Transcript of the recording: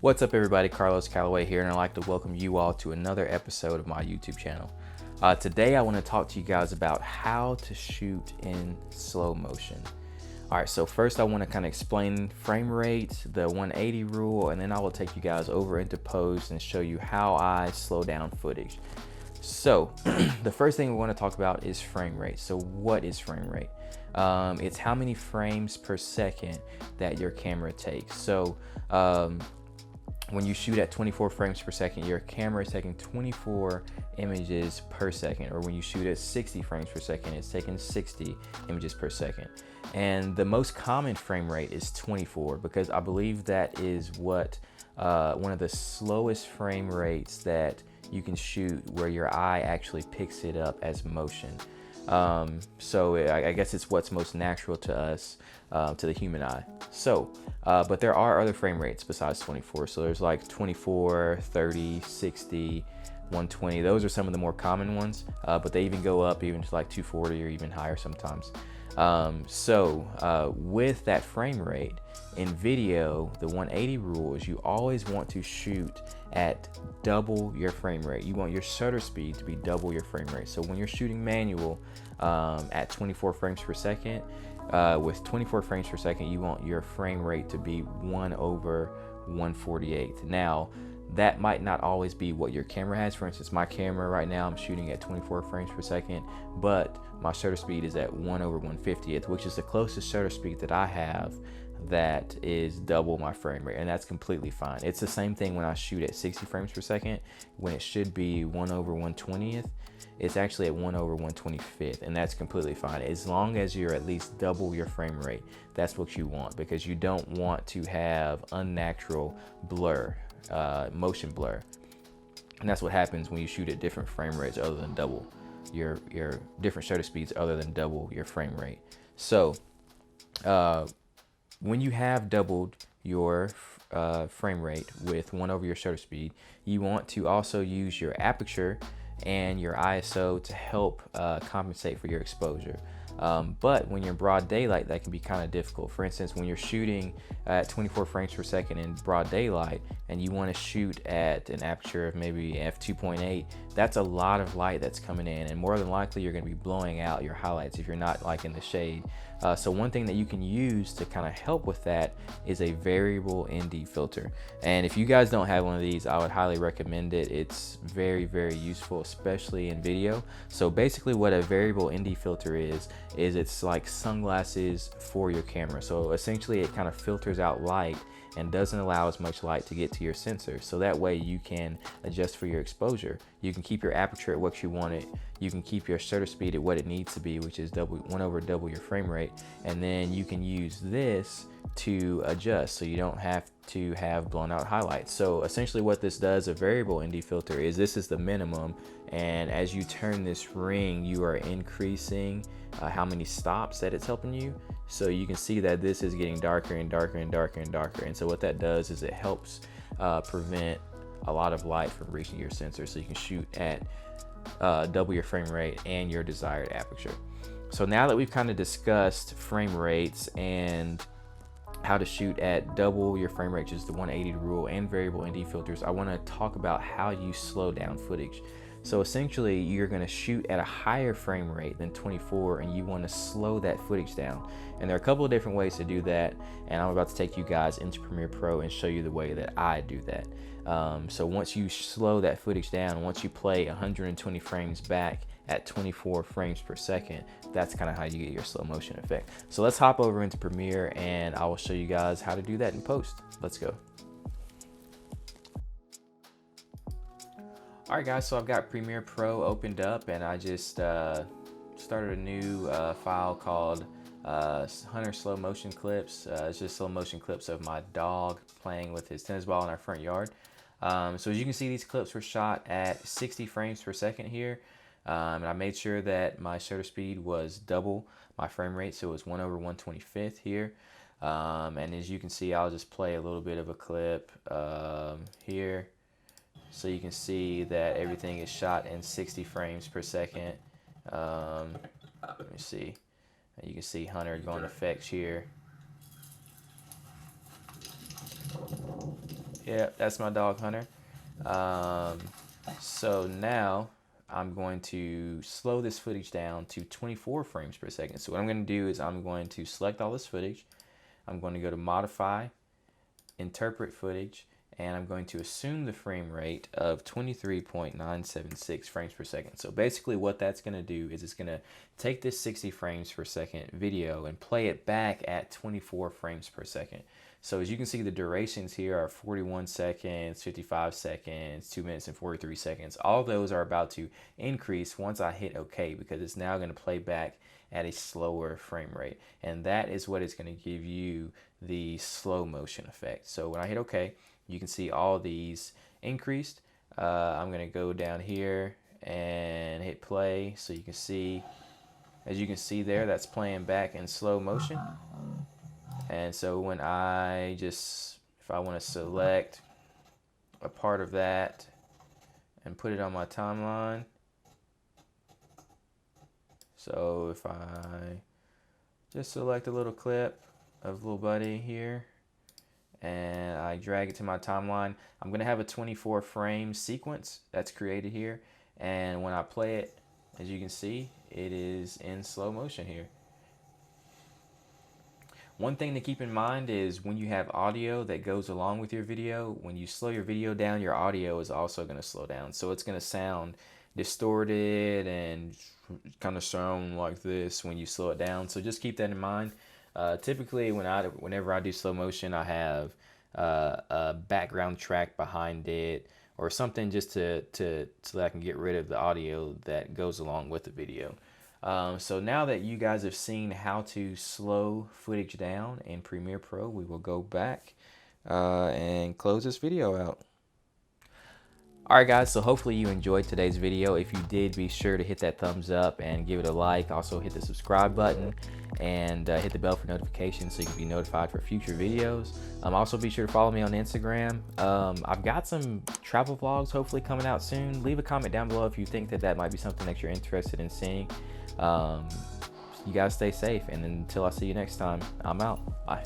What's up everybody, Carlos Calloway here, and I'd like to welcome you all to another episode of my YouTube channel. Today I want to talk to you guys about how to shoot in slow motion. Alright, so first I want to kind of explain frame rate, the 180 rule, and then I will take you guys over into post and show you how I slow down footage. So the first thing we want to talk about is frame rate. So what is frame rate? It's how many frames per second that your camera takes. So when you shoot at 24 frames per second, your camera is taking 24 images per second, or when you shoot at 60 frames per second, it's taking 60 images per second. And the most common frame rate is 24, because I believe that is what one of the slowest frame rates that you can shoot, where your eye actually picks it up as motion. So I guess it's what's most natural to us, to the human eye. So, but there are other frame rates besides 24. So there's like 24, 30, 60, 120. Those are some of the more common ones, but they even go up even to like 240 or even higher sometimes. With that frame rate in video, the 180 rule is you always want to shoot at double your frame rate. You want your shutter speed to be double your frame rate. So when you're shooting manual at 24 frames per second, with 24 frames per second, you want your frame rate to be 1/148. Now, that might not always be what your camera has. For instance, my camera right now, I'm shooting at 24 frames per second, but my shutter speed is at 1/150th, which is the closest shutter speed that I have that is double my frame rate, and that's completely fine. It's the same thing when I shoot at 60 frames per second, when it should be 1/120th. It's actually at 1/125th, and that's completely fine. As long as you're at least double your frame rate, that's what you want, because you don't want to have unnatural blur, motion blur. And that's what happens when you shoot at different frame rates other than double your different shutter speeds other than double your frame rate. So when you have doubled your frame rate with 1 over your shutter speed, you want to also use your aperture and your ISO to help compensate for your exposure. But when you're in broad daylight, that can be kind of difficult. For instance, when you're shooting at 24 frames per second in broad daylight and you want to shoot at an aperture of maybe f2.8, that's a lot of light that's coming in, and more than likely you're going to be blowing out your highlights if you're not like in the shade. So one thing that you can use to kind of help with that is a variable ND filter. And if you guys don't have one of these, I would highly recommend it. It's very, very useful, especially in video. So basically what a variable ND filter is it's like sunglasses for your camera. So essentially it kind of filters out light and doesn't allow as much light to get to your sensor. So that way you can adjust for your exposure. You can keep your aperture at what you want it. You can keep your shutter speed at what it needs to be, which is 1/double your frame rate. And then you can use this to adjust, so you don't have to have blown out highlights. So essentially what this does, a variable ND filter, is this is the minimum, and as you turn this ring, you are increasing how many stops that it's helping you. So you can see that this is getting darker and darker and darker and darker. And so what that does is it helps prevent a lot of light from reaching your sensor, so you can shoot at double your frame rate and your desired aperture. So now that we've kind of discussed frame rates and how to shoot at double your frame rate, which is the 180 rule, and variable ND filters, I want to talk about how you slow down footage. So essentially you're going to shoot at a higher frame rate than 24, and you want to slow that footage down. And there are a couple of different ways to do that, and I'm about to take you guys into Premiere Pro and show you the way that I do that. So once you slow that footage down, once you play 120 frames back at 24 frames per second, that's kind of how you get your slow motion effect. So let's hop over into Premiere and I will show you guys how to do that in post. Let's go. Alright guys, so I've got Premiere Pro opened up, and I just started a new file called Hunter Slow Motion Clips. It's just slow motion clips of my dog playing with his tennis ball in our front yard. So as you can see, these clips were shot at 60 frames per second here. And I made sure that my shutter speed was double my frame rate, so it was 1/125th here. And as you can see, I'll just play a little bit of a clip here, so you can see that everything is shot in 60 frames per second. Let me see. You can see Hunter going effects here. Yeah, that's my dog Hunter. So now I'm going to slow this footage down to 24 frames per second. So what I'm going to do is I'm going to select all this footage. I'm going to go to modify, interpret footage, and I'm going to assume the frame rate of 23.976 frames per second. So basically what that's going to do is it's going to take this 60 frames per second video and play it back at 24 frames per second. So as you can see, the durations here are 41 seconds, 55 seconds, 2 minutes and 43 seconds. All those are about to increase once I hit OK, because it's now going to play back at a slower frame rate. And that is what is going to give you the slow motion effect. So when I hit OK, you can see all these increased. I'm going to go down here and hit play, so you can see, as you can see there, that's playing back in slow motion. And so when if I want to select a part of that and put it on my timeline, so if I just select a little clip of little buddy here and I drag it to my timeline, I'm going to have a 24 frame sequence that's created here. And when I play it, as you can see, it is in slow motion here. One thing to keep in mind is when you have audio that goes along with your video, when you slow your video down, your audio is also going to slow down. So it's going to sound distorted and kind of sound like this when you slow it down. So just keep that in mind. Typically, whenever I do slow motion, I have a background track behind it or something just so that I can get rid of the audio that goes along with the video. So now that you guys have seen how to slow footage down in Premiere Pro, we will go back and close this video out. Alright guys, so hopefully you enjoyed today's video. If you did, be sure to hit that thumbs up and give it a like. Also hit the subscribe button and hit the bell for notifications so you can be notified for future videos. Also be sure to follow me on Instagram. I've got some travel vlogs hopefully coming out soon. Leave a comment down below if you think that might be something that you're interested in seeing. You guys stay safe, and until I see you next time, I'm out. Bye.